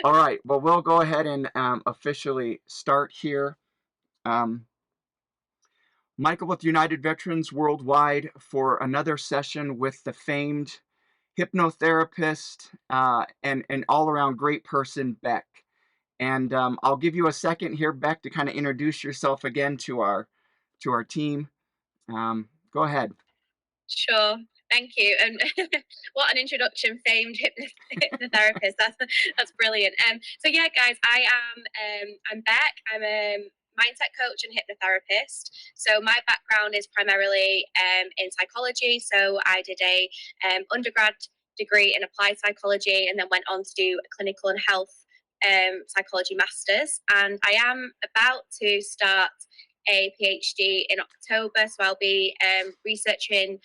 All right. Well, we'll go ahead and officially start here. Um, Michael with United Veterans Worldwide for another session with the famed hypnotherapist and all around great person, Beck. And I'll give you a second here, Beck, to kind of introduce yourself again to our team. Go ahead. Sure. Thank you. And what an introduction, famed hypnotherapist. That's brilliant. So yeah, guys, I'm Beck. I'm a mindset coach and hypnotherapist. So my background is primarily in psychology. So I did a undergrad degree in applied psychology, and then went on to do a clinical and health psychology masters. And I am about to start a PhD in October. So I'll be researching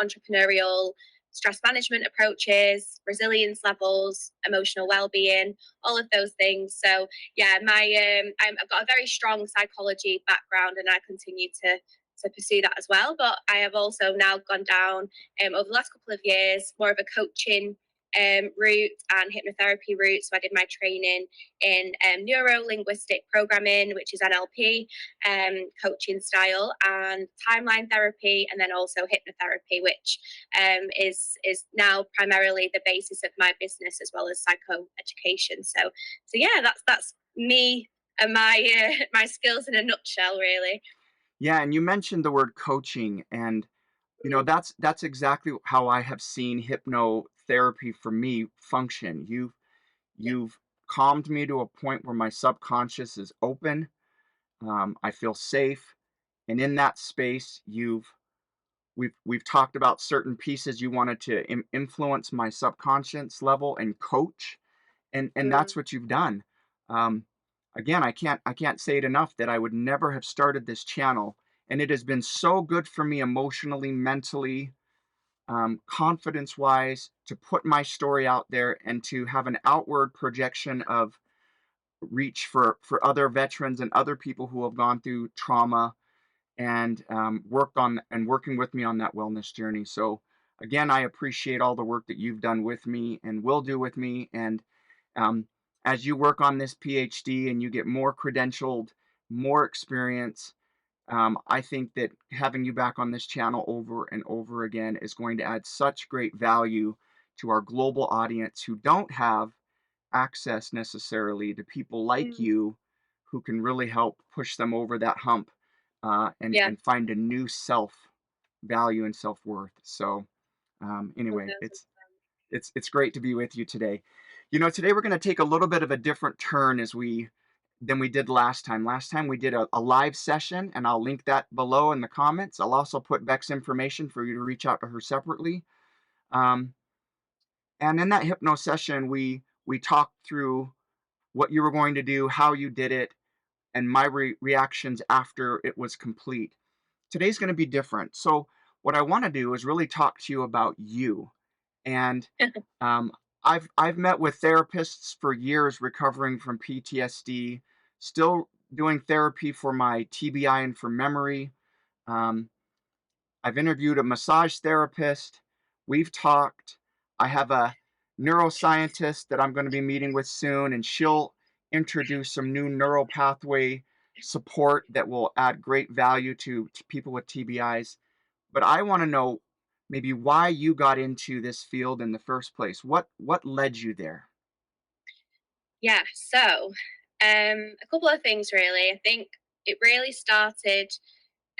entrepreneurial stress management approaches, resilience levels, emotional well-being, all of those things. So yeah, I've got a very strong psychology background, and I continue to pursue that as well. But I have also now gone down over the last couple of years more of a coaching route and hypnotherapy route. So I did my training in neuro-linguistic programming, which is NLP, coaching style, and timeline therapy, and then also hypnotherapy, which is now primarily the basis of my business, as well as psychoeducation. So yeah, that's me and my my skills in a nutshell, really. Yeah, and you mentioned the word coaching, and that's exactly how I have seen hypnotherapy for me function. You've calmed me to a point where my subconscious is open. I feel safe, and in that space, we've talked about certain pieces you wanted to influence my subconscious level and coach, and that's Mm, what you've done. Um, Again, I can't say it enough that I would never have started this channel, and it has been so good for me emotionally, mentally, confidence wise, to put my story out there and to have an outward projection of reach for other veterans and other people who have gone through trauma and working with me on that wellness journey. So again, I appreciate all the work that you've done with me and will do with me. And um, as you work on this PhD and you get more credentialed, more experience, I think that having you back on this channel over and over again is going to add such great value to our global audience who don't have access necessarily to people like mm, you who can really help push them over that hump yeah. and find a new self value and self worth. So anyway, it's great to be with you today. Today we're going to take a little bit of a different turn as we than we did last time. Last time we did a live session, and I'll link that below in the comments. I'll also put Beck's information for you to reach out to her separately. Um, and in that hypno session, we talked through what you were going to do, how you did it, and my reactions after it was complete. Today's going to be different. So what I want to do is really talk to you about you. And um, I've met with therapists for years recovering from PTSD, still doing therapy for my TBI and for memory. Um, I've interviewed a massage therapist. We've talked. I have a neuroscientist that I'm going to be meeting with soon, and she'll introduce some new neural pathway support that will add great value to people with TBIs. But I want to know maybe why you got into this field in the first place. What led you there? Yeah, so a couple of things really. I think it really started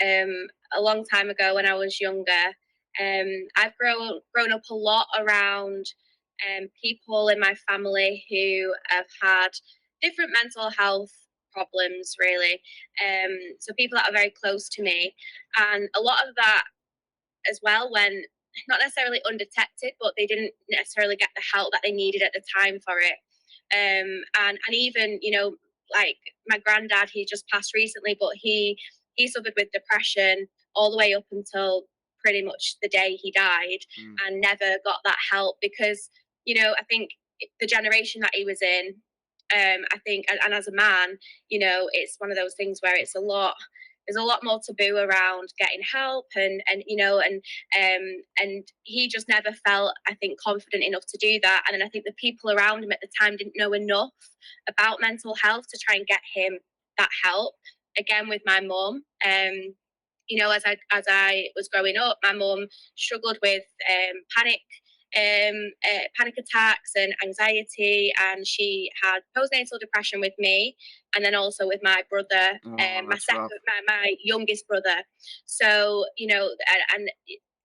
a long time ago when I was younger. I've grown up a lot around people in my family who have had different mental health problems, really. So people that are very close to me, and a lot of that as well when not necessarily undetected, but they didn't necessarily get the help that they needed at the time for it. And even like my granddad, he just passed recently, but he suffered with depression all the way up until pretty much the day he died, Mm, and never got that help because I think the generation that he was in, I think, and as a man, it's one of those things where it's a lot. there's a lot more taboo around getting help, and he just never felt, I think, confident enough to do that. And then I think the people around him at the time didn't know enough about mental health to try and get him that help. Again, with my mum, as I was growing up, my mum struggled with panic attacks and anxiety, and she had postnatal depression with me, and then also with my brother, Oh, my that's second, rough. my youngest brother. So and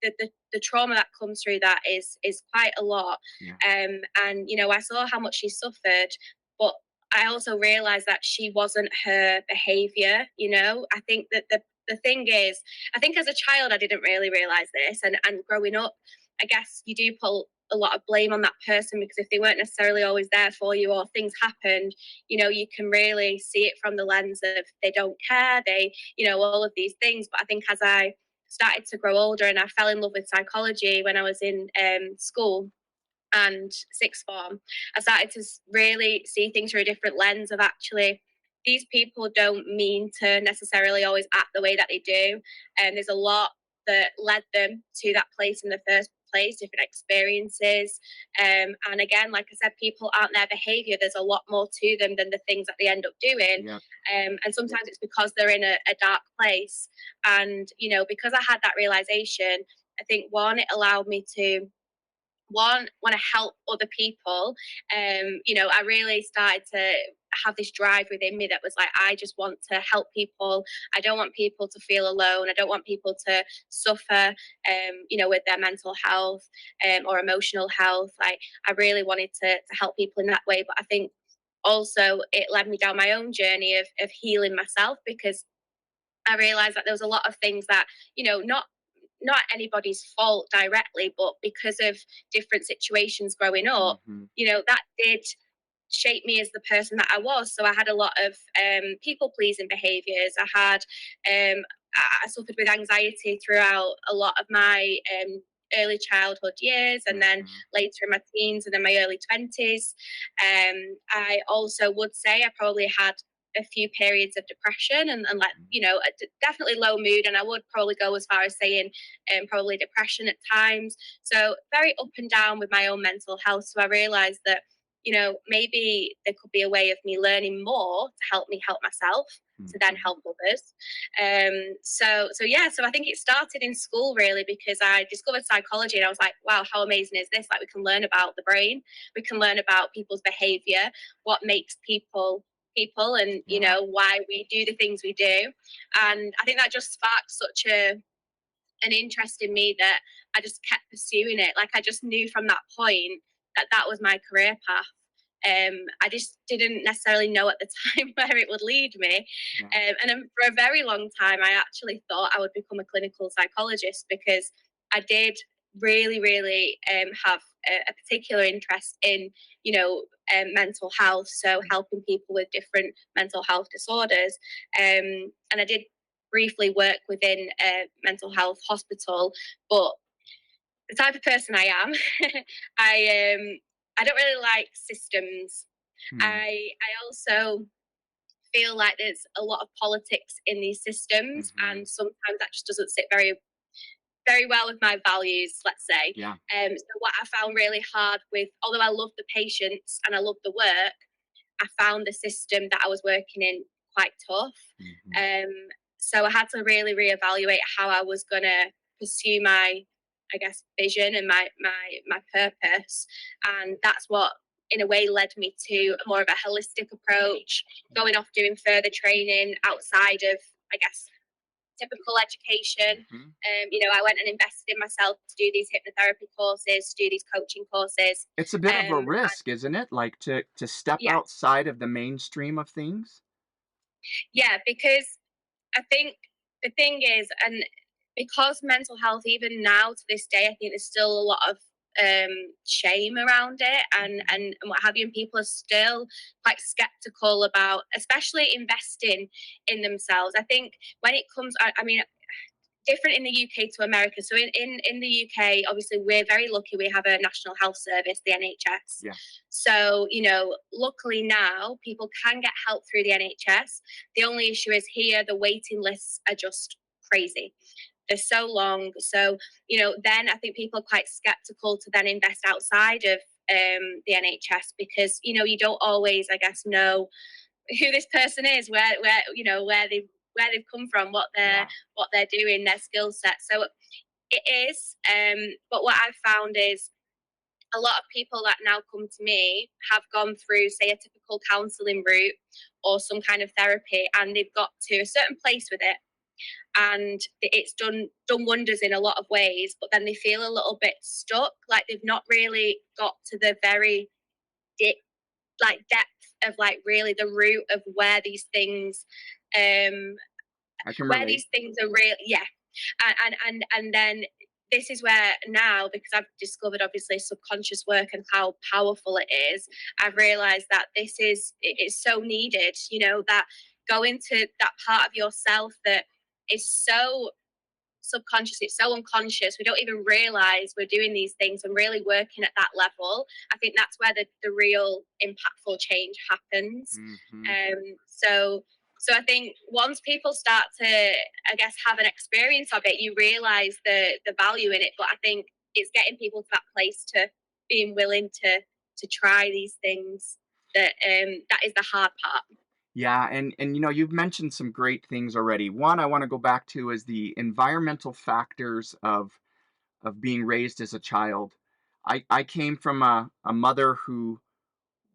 the trauma that comes through that is quite a lot. Yeah. And I saw how much she suffered, but I also realized that she wasn't her behavior. I think that the thing is, I think as a child I didn't really realize this, and growing up, I guess you do pull a lot of blame on that person, because if they weren't necessarily always there for you, or things happened, you can really see it from the lens of they don't care, all of these things. But I think as I started to grow older, and I fell in love with psychology when I was in school and sixth form, I started to really see things through a different lens of, actually, these people don't mean to necessarily always act the way that they do. And there's a lot that led them to that place in the first place, different experiences. And again, like I said, people aren't their behavior. There's a lot more to them than the things that they end up doing. Yep. And sometimes it's because they're in a dark place. And, because I had that realization, I think, one, it allowed me to want to help other people. I really started to have this drive within me that was like, I just want to help people. I don't want people to feel alone. I don't want people to suffer, with their mental health, or emotional health. Like, I really wanted to help people in that way. But I think also it led me down my own journey of healing myself, because I realized that there was a lot of things that, not anybody's fault directly, but because of different situations growing up, Hmm. that did shape me as the person that I was. So I had a lot of people pleasing behaviors. I suffered with anxiety throughout a lot of my early childhood years, and then Hmm. later in my teens, and then my early 20s. I also would say I probably had a few periods of depression, and like, Hmm. definitely low mood, and I would probably go as far as saying probably depression at times. So very up and down with my own mental health. So I realized that, maybe there could be a way of me learning more to help me help myself, to then Hmm. help others. So I think it started in school, really, because I discovered psychology, and I was like, wow, how amazing is this? Like, we can learn about the brain, we can learn about people's behavior, what makes people people, and Yeah. why we do the things we do. And I think that just sparked such an interest in me that I just kept pursuing it. Like, I just knew from that point that that was my career path. I just didn't necessarily know at the time where it would lead me. Yeah. And for a very long time, I actually thought I would become a clinical psychologist, because I did really, really have a particular interest in, mental health. So Mhm. helping people with different mental health disorders. And I did briefly work within a mental health hospital, but the type of person I am, I don't really like systems. Hmm. I also feel like there's a lot of politics in these systems, Hmm. and sometimes that just doesn't sit very well with my values, let's say. Yeah. So what I found really hard with, although I love the patients and I love the work, I found the system that I was working in quite tough. Hmm. Um, so I had to really reevaluate how I was going to pursue my, I guess, vision and my purpose, and that's what, in a way, led me to more of a holistic approach, Yeah. going off doing further training outside of, I guess, typical education. Hmm. I went and invested in myself to do these hypnotherapy courses, to do these coaching courses. It's a bit of a Um, risk, isn't it? Like to step yeah, outside of the mainstream of things. yeah, because I think the thing is, and because mental health, even now to this day, I think there's still a lot of shame around it, Hmm. and what have you, and people are still quite skeptical about, especially investing in themselves. I think when it comes, I mean, different in the UK to America. So in the UK, obviously we're very lucky we have a national health service, the NHS. Yeah. So, luckily now people can get help through the NHS. The only issue is here the waiting lists are just crazy. They're so long. So, then I think people are quite skeptical to then invest outside of the NHS because, you don't always, I guess, know who this person is, where they've come from, Yeah. what they're doing, their skill set. So it is. But what I've found is a lot of people that now come to me have gone through, say, a typical counselling route or some kind of therapy, and they've got to a certain place with it, and it's done wonders in a lot of ways. But then they feel a little bit stuck, like they've not really got to the very depth of like really the root of um I can where relate. these things are real. Yeah. And then this is where now, because I've discovered obviously subconscious work and how powerful it is, I've realized that it's so needed, that go into that part of yourself that is so subconscious, it's so unconscious, we don't even realize we're doing these things and really working at that level. I think that's where the real impactful change happens. Hmm. So I think once people start to, I guess, have an experience of it, you realize the value in it. But I think it's getting people to that place to being willing to try these things that is the hard part. Yeah, and you've mentioned some great things already. One I want to go back to is the environmental factors of being raised as a child. I came from a mother who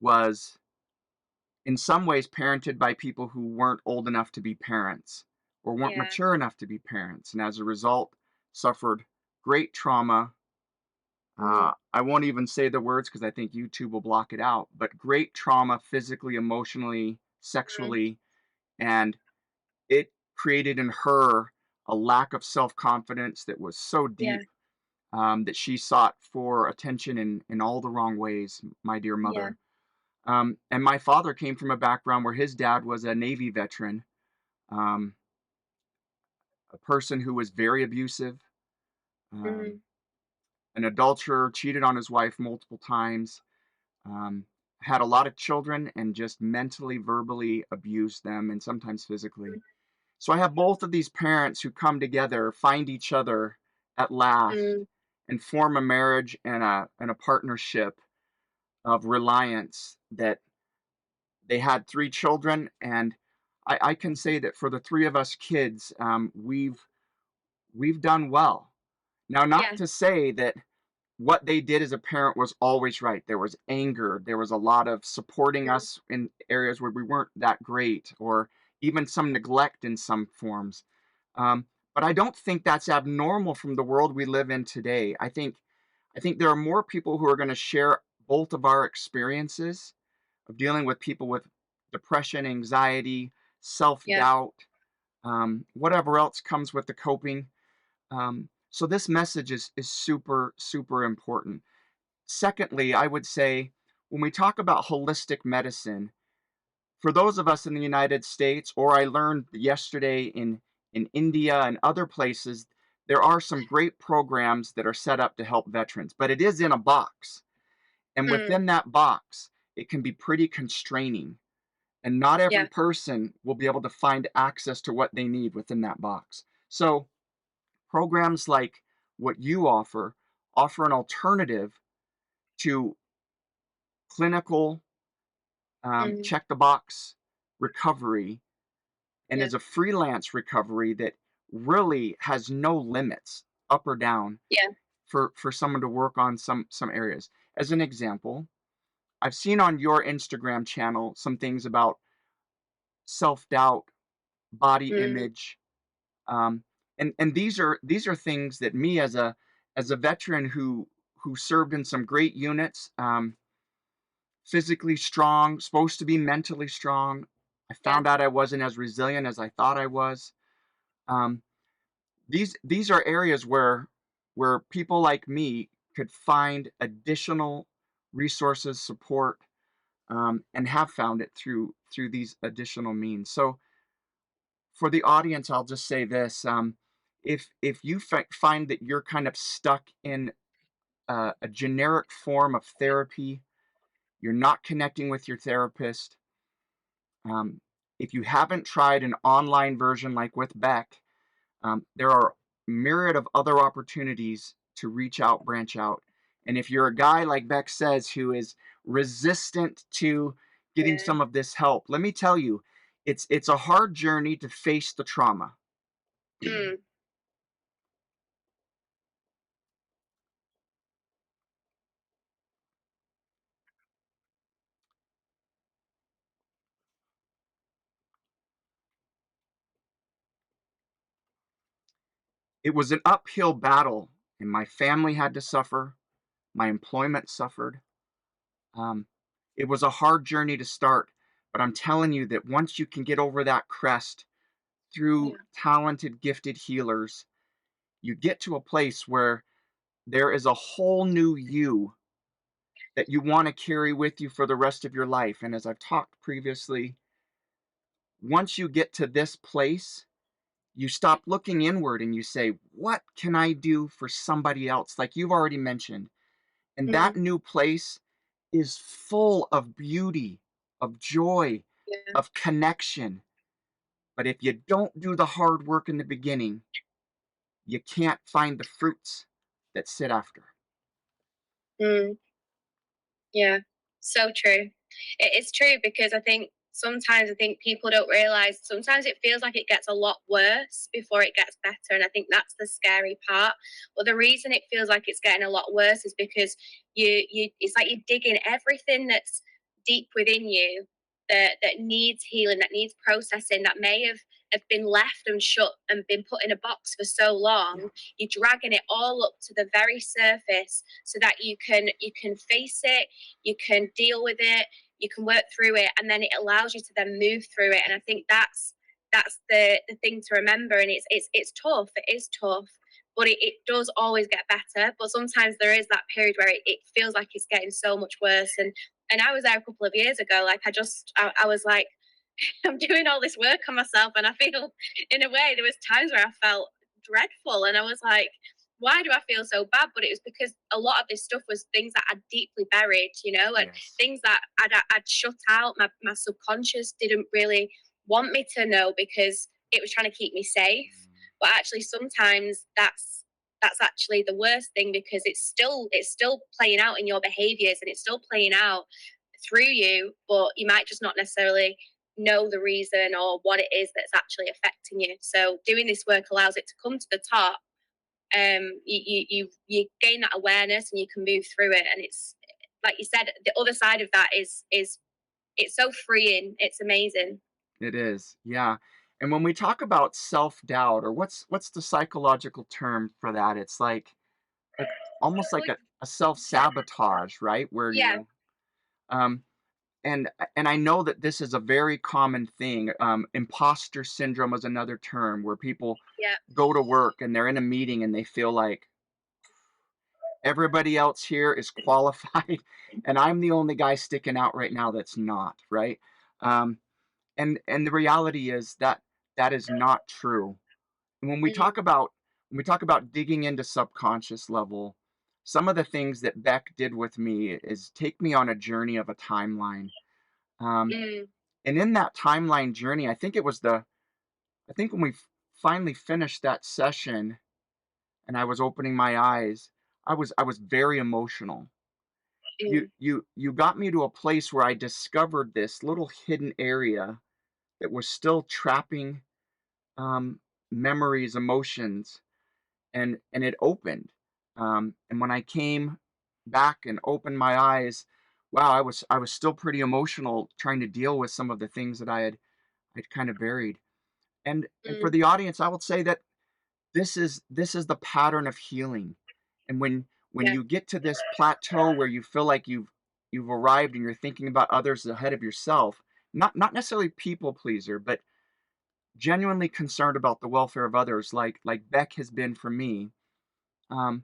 was in some ways parented by people who weren't old enough to be parents or weren't Yeah. mature enough to be parents, and as a result suffered great trauma. Mm, I won't even say the words because I think YouTube will block it out, but great trauma physically, emotionally, mm, sexually, and it created in her a lack of self-confidence that was so yeah. deep, that she sought for attention in all the wrong ways, my dear Yeah. mother. And my father came from a background where his dad was a Navy veteran, um, a person who was very abusive, um, Mm, an adulterer, cheated on his wife multiple times, um, had a lot of children, and just mentally, verbally abused them, and sometimes physically. So I have both of these parents who come together, find each other at last, mm, and form a marriage and a partnership of reliance that they had 3 children, and I can say that for the 3 of us kids, we've done well. Now, not yeah. to say that what they did as a parent was always right. There was anger, there was a lot of supporting Mm, us in areas where we weren't that great, or even some neglect in some forms. Um, but I don't think that's abnormal from the world we live in today. I think there are more people who are gonna share both of our experiences of dealing with people with depression, anxiety, yeah. self-doubt, whatever else comes with the coping. So this message is super, super important. Secondly, I would say when we talk about holistic medicine, for those of us in the United States, or I learned yesterday in India and other places, there are some great programs that are set up to help veterans, but it is in a box. And Mm, within that box, it can be pretty constraining. And not every yeah. person will be able to find access to what they need within that box. So, programs like what you offer an alternative to clinical, Mm, check the box recovery, and yeah. is a freelance recovery that really has no limits up or down Yeah. for someone to work on some areas. As an example, I've seen on your Instagram channel some things about self-doubt, body Mm, image, um, and these are things that me as a veteran who served in some great units, physically strong, supposed to be mentally strong. I yeah. found out I wasn't as resilient as I thought I was. Um, these are areas where people like me could find additional resources, support, and have found it through these additional means. So for the audience, I'll just say this: if you find that you're kind of stuck in a generic form of therapy, you're not connecting with your therapist. Um, if you haven't tried an online version like with Beck, there are myriad of other opportunities to reach out, branch out. And if you're a guy like Beck says who is resistant to getting Yeah. some of this help, let me tell you, it's a hard journey to face the trauma. Mm. It was an uphill battle, and my family had to suffer. My employment suffered. Um, it was a hard journey to start, but I'm telling you that once you can get over that crest through Yeah. talented, gifted healers, you get to a place where there is a whole new you that you want to carry with you for the rest of your life. And as I've talked previously, once you get to this place, you stop looking inward and you say, what can I do for somebody else? Like you've already mentioned. And that Mm. new place is full of beauty, of joy, Yeah. of connection. But if you don't do the hard work in the beginning, you can't find the fruits that sit after. Mm. Yeah, so true. It's true because I think people don't realize sometimes it feels like it gets a lot worse before it gets better. And I think that's the scary part. But the reason it feels like it's getting a lot worse is because it's like you're digging everything that's deep within you that needs healing, that needs processing, that may have been left and shut and been put in a box for so Yeah. long. You're dragging it all up to the very surface so that you can face it, you can deal with it, you can work through it, and then it allows you to then move through it. And I think that's the thing to remember. And it's tough. It is tough, but it does always get better. But sometimes there is that period where it feels like it's getting so much worse. And I was there a couple of years ago. Like I was like, I'm doing all this work on myself, and I feel, in a way, there was times where I felt dreadful, and I was like, why do I feel so bad? But it was because a lot of this stuff was things that I'd deeply buried, and Yes. things that I'd shut out. My subconscious didn't really want me to know because it was trying to keep me safe. Mm. But actually, sometimes that's actually the worst thing because it's still playing out in your behaviors and it's still playing out through you, but you might just not necessarily know the reason or what it is that's actually affecting you. So doing this work allows it to come to the top. You gain that awareness and you can move through it. And it's like you said, the other side of that is it's so freeing. It's amazing. It is. Yeah. And when we talk about self-doubt, or what's the psychological term for that? It's like almost like a self-sabotage, right? Where Yeah, you um and I know that this is a very common thing. Imposter syndrome is another term where people yeah, go to work and they're in a meeting and they feel like everybody else here is qualified and I'm the only guy sticking out right now that's not, right? Um, and the reality is that that is not true. And mm-hmm, when we talk about digging into subconscious level, some of the things that Beck did with me is take me on a journey of a timeline. Um, mm, and in that timeline journey, I think when we finally finished that session and I was opening my eyes, I was very emotional. mm, You got me to a place where I discovered this little hidden area that was still trapping memories, emotions, and it opened. And when I came back and opened my eyes, wow, I was still pretty emotional trying to deal with some of the things that I'd kind of buried. And for mm, the audience, I will say that this is the pattern of healing. And when yeah, you get to this plateau where you feel like you've arrived and you're thinking about others ahead of yourself, not necessarily people pleaser, but genuinely concerned about the welfare of others, like Beck has been for me. Um,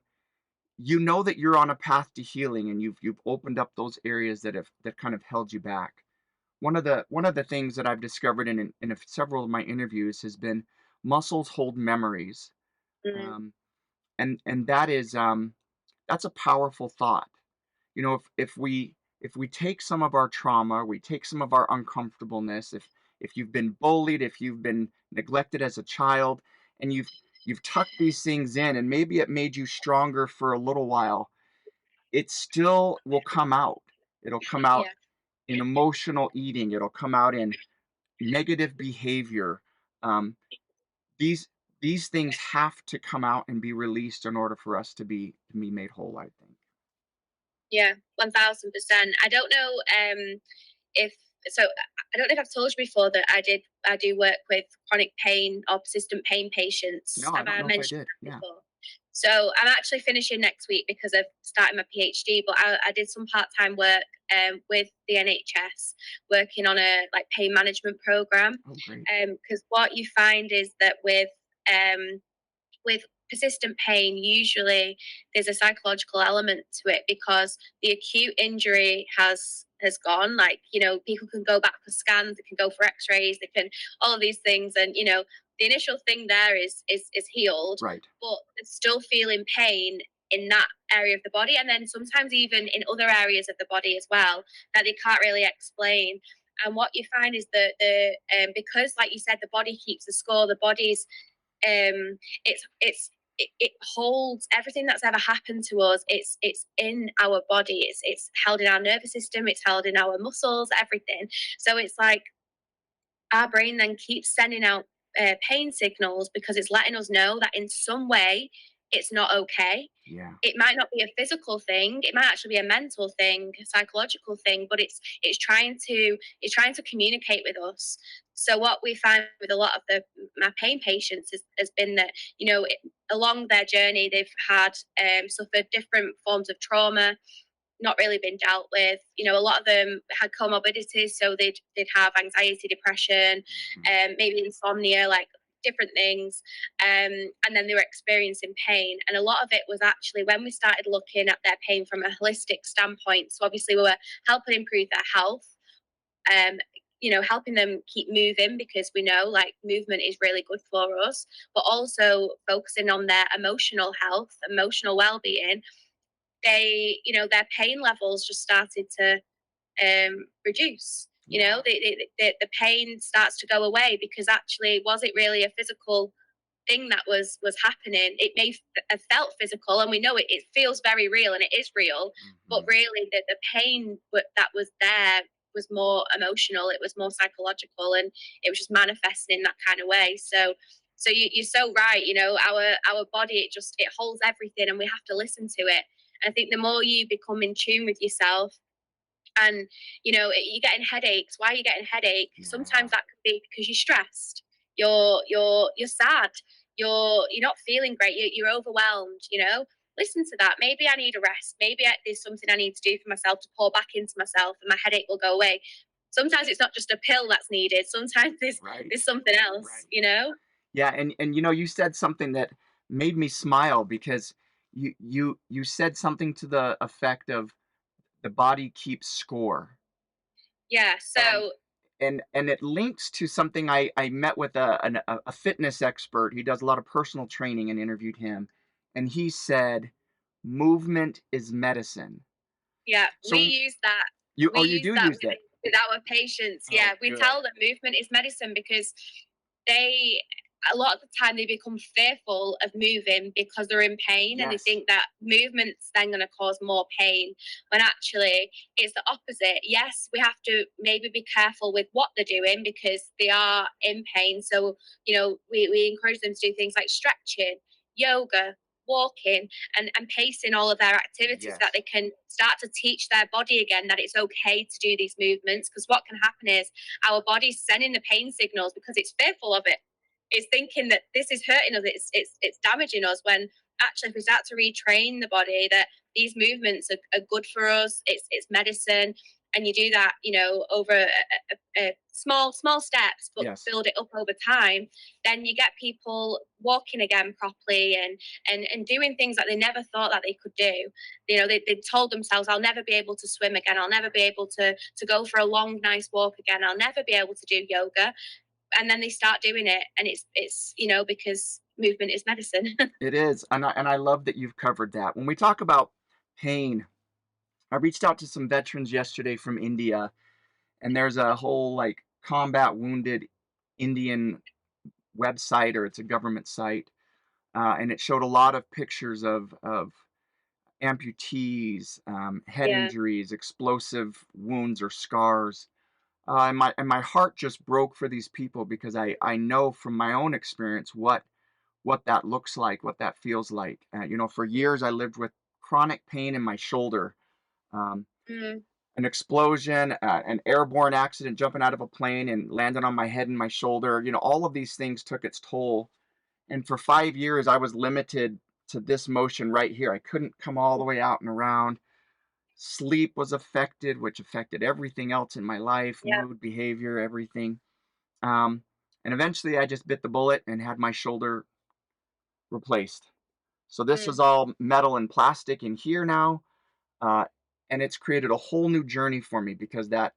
you know that you're on a path to healing, and you've opened up those areas that kind of held you back. One of the things that I've discovered in several of my interviews has been muscles hold memories. Mm, Um, and that is that's a powerful thought. You know, if we take some of our trauma, we take some of our uncomfortableness, if you've been bullied, if you've been neglected as a child, and you've tucked these things in, and maybe it made you stronger for a little while, it still will come out. It'll come out yeah, in emotional eating. It'll come out in negative behavior. Um, these these things have to come out and be released in order for us to be made whole, I think. yeah, 1000%. I don't know if so. I don't know if I've told you before that I do work with chronic pain or persistent pain patients. No, I Have don't I know if I mentioned did. that Yeah. before? So I'm actually finishing next week because of starting my PhD. But I did some part-time work with the NHS, working on a like pain management program. Oh, great. Because what you find is that um, with persistent pain, usually there's a psychological element to it because the acute injury has gone. Like, people can go back for scans, they can go for x-rays, they can all of these things, and the initial thing there is healed, Right. but they're still feeling pain in that area of the body, and then sometimes even in other areas of the body as well, that they can't really explain. And what you find is that the because, like you said, the body keeps the score, the body's it holds everything that's ever happened to us. It's in our body. It's held in our nervous system. It's held in our muscles. Everything. So it's like our brain then keeps sending out pain signals because it's letting us know that in some way it's not okay. Yeah. It might not be a physical thing, it might actually be a mental thing, a psychological thing, but it's trying to communicate with us. So what we find with a lot of my pain patients has been that along their journey they've had suffered different forms of trauma, not really been dealt with. A lot of them had comorbidities, so they'd have anxiety, depression, Mhm. maybe insomnia, like different things, and then they were experiencing pain. And a lot of it was actually when we started looking at their pain from a holistic standpoint. So obviously we were helping improve their health, um, helping them keep moving because we know like movement is really good for us, but also focusing on their emotional health, emotional well-being. Their pain levels just started to reduce. Yeah. The pain starts to go away because actually, was it really a physical thing that was happening? It may have felt physical, and we know it feels very real, and it is real. But Mhm. really, the pain that was there was more emotional. It was more psychological, and it was just manifesting in that kind of way. So you're so right. Our body, it holds everything, and we have to listen to it. I think the more you become in tune with yourself, and you're getting headaches. Why are you getting headache? Yeah. Sometimes that could be because you're stressed, you're sad, you're not feeling great, you're overwhelmed. Listen to that. Maybe I need a rest. Maybe there's something I need to do for myself to pour back into myself, and my headache will go away. Sometimes it's not just a pill that's needed. Sometimes there's Right. there's something else. Right. Yeah, and you said something that made me smile because you said something to the effect of the body keeps score. Yeah. And So and it links to something I met with a fitness expert. He does a lot of personal training and interviewed him. And he said, movement is medicine. yeah, we So use that. We you use do that use that. with our patients. Oh, Yeah, we good. tell them movement is medicine because they, a lot of the time, they become fearful of moving because they're in pain, and they Yes. think that movement's then going to cause more pain. When actually, it's the opposite. Yes, we have to maybe be careful with what they're doing because they are in pain. So we encourage them to do things like stretching, yoga, walking, and pacing all of their activities, so that Yes. they can start to teach their body again that it's okay to do these movements. Because what can happen is our body's sending the pain signals because it's fearful of it. It's thinking that this is hurting us, it's damaging us, when actually if we start to retrain the body that these movements are good for us, it's medicine. And you do that, over small steps, but Yes. build it up over time, then you get people walking again properly, and doing things that they never thought that they could do. They told themselves, I'll never be able to swim again, I'll never be able to go for a long nice walk again, I'll never be able to do yoga. And then they start doing it, and it's because movement is medicine. It is, and I love that you've covered that. When we talk about pain, I reached out to some veterans yesterday from India, and there's a whole like combat wounded Indian website, or it's a government site, and it showed a lot of pictures of amputees, head Yeah. injuries, explosive wounds or scars. And my heart just broke for these people because I know from my own experience what that looks like, what that feels like. For years I lived with chronic pain in my shoulder. Um, Mm, an explosion, an airborne accident, jumping out of a plane and landing on my head and my shoulder. All of these things took its toll. And for 5 years, I was limited to this motion right here. I couldn't come all the way out and around. Sleep was affected, which affected everything else in my life, yeah. mood, behavior, everything. Um, and eventually, I just bit the bullet and had my shoulder replaced. So this Mm, is all metal and plastic in here now, uh, and it's created a whole new journey for me because that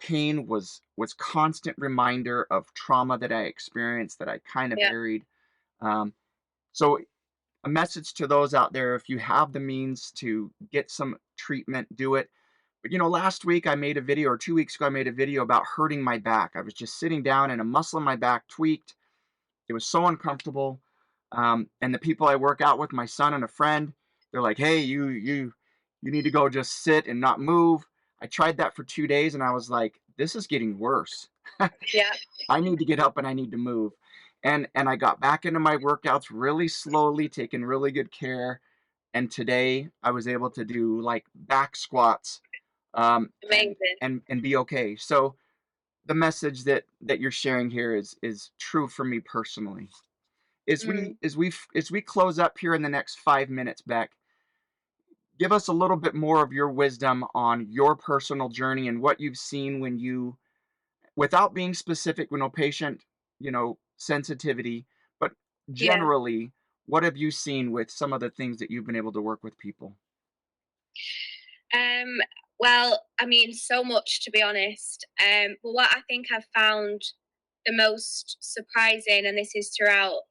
pain was constant reminder of trauma that I experienced that I kind of yeah. buried. Um, so a message to those out there: if you have the means to get some treatment, do it. But last week I made a video, or 2 weeks ago I made a video about hurting my back. I was just sitting down and a muscle in my back tweaked. It was so uncomfortable. And the people I work out with, my son and a friend, they're like, "Hey, you need to go just sit and not move." I tried that for 2 days, and I was like, "This is getting worse. Yeah. I need to get up and I need to move." And I got back into my workouts really slowly, taking really good care. And today I was able to do like back squats, and Amazing. be okay. So the message that you're sharing here is true for me personally. Mm, As we close up here in the next 5 minutes, Beck, give us a little bit more of your wisdom on your personal journey and what you've seen when you, without being specific, with no patient, sensitivity, but yeah. generally, what have you seen with some of the things that you've been able to work with people? Um, well, I mean, so much to be honest. But what I think I've found the most surprising, and this is throughout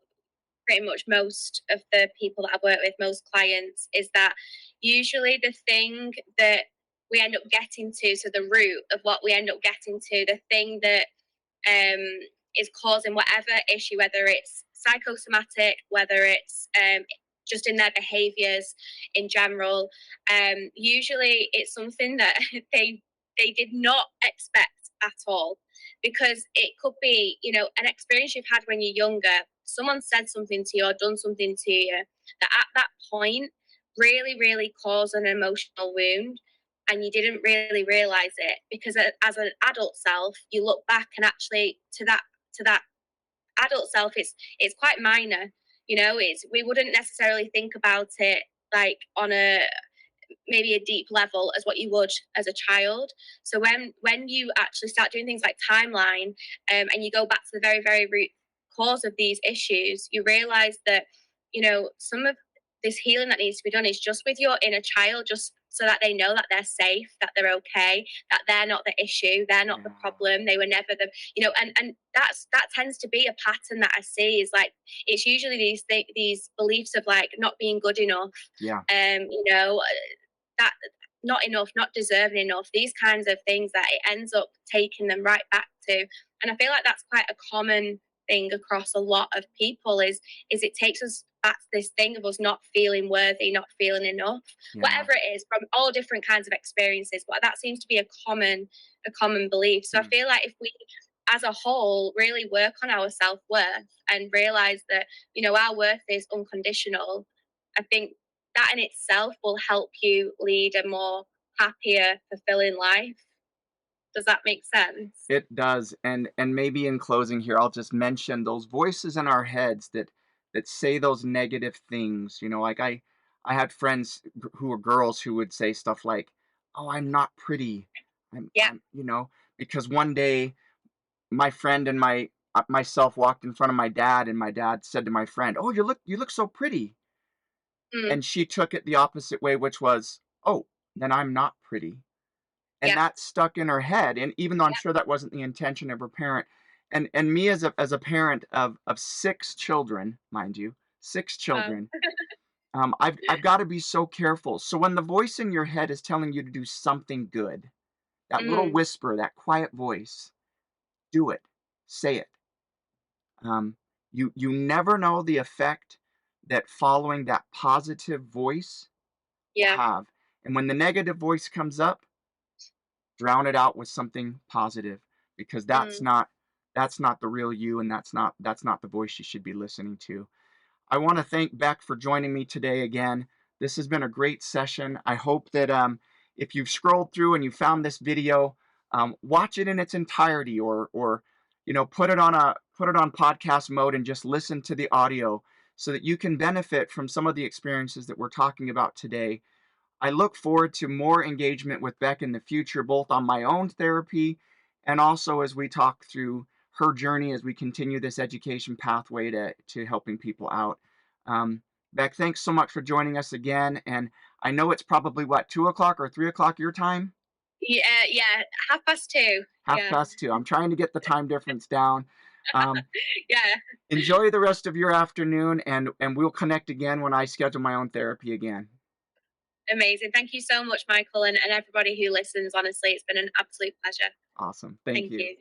pretty much most of the people that I've worked with, most clients, is that usually the thing that we end up getting to, so the root of what we end up getting to, the thing that um, is causing whatever issue, whether it's psychosomatic, whether it's just in their behaviors in general. Usually, it's something that they did not expect at all, because it could be, an experience you've had when you're younger. Someone said something to you or done something to you that at that point really, really caused an emotional wound, and you didn't really realize it, because as an adult self you look back and actually to that adult self, it's quite minor. It's, we wouldn't necessarily think about it like on a maybe a deep level as what you would as a child. So when you actually start doing things like timeline, and you go back to the very, very root cause of these issues, you realize that some of this healing that needs to be done is just with your inner child, just so that they know that they're safe, that they're okay, that they're not the issue, they're not the Yeah, problem, they were never the, and that tends to be a pattern that I see, is like it's usually these beliefs of like not being good enough, yeah, that not enough, not deserving enough, these kinds of things, that it ends up taking them right back to. And I feel like that's quite a common thing across a lot of people, is it takes us back to this thing of us not feeling worthy, not feeling enough, yeah. whatever it is, from all different kinds of experiences. But that seems to be a common belief. So I Mm. feel like if we as a whole really work on our self-worth and realize that our worth is unconditional, I think that in itself will help you lead a more happier, fulfilling life. Does that make sense? It does, and maybe in closing here, I'll just mention those voices in our heads that say those negative things. Like I had friends who were girls who would say stuff like, "Oh, I'm not pretty." Yeah. Because one day my friend and myself walked in front of my dad, and my dad said to my friend, "Oh, you look so pretty." Mm, And she took it the opposite way, which was, "Oh, then I'm not pretty." And yeah. that stuck in her head, and even though I'm sure that wasn't the intention of her parent, and me as a parent of 6 children, mind you, 6 Wow. children, I've gotta be so careful. So when the voice in your head is telling you to do something good, that little Mm, whisper, that quiet voice, do it, say it. Um, you never know the effect that following that positive voice will yeah. have. And when the negative voice comes up, drown it out with something positive because Mm, that's not the real you, and that's not the voice you should be listening to. I want to thank Beck for joining me today again. This has been a great session. I hope that if you've scrolled through and you found this video, watch it in its entirety, or put it on podcast mode and just listen to the audio so that you can benefit from some of the experiences that we're talking about today. I look forward to more engagement with Beck in the future, both on my own therapy and also as we talk through her journey as we continue this education pathway to helping people out. Um, Beck, thanks so much for joining us again. And I know it's probably what, 2 o'clock or 3 o'clock your time? yeah, yeah. 2:30. Half Yeah, past two. I'm trying to get the time difference down. Um, yeah. Enjoy the rest of your afternoon, and we'll connect again when I schedule my own therapy again. Amazing. Thank you so much, Michael, and everybody who listens. Honestly, it's been an absolute pleasure. Awesome. Thank Thank you. you.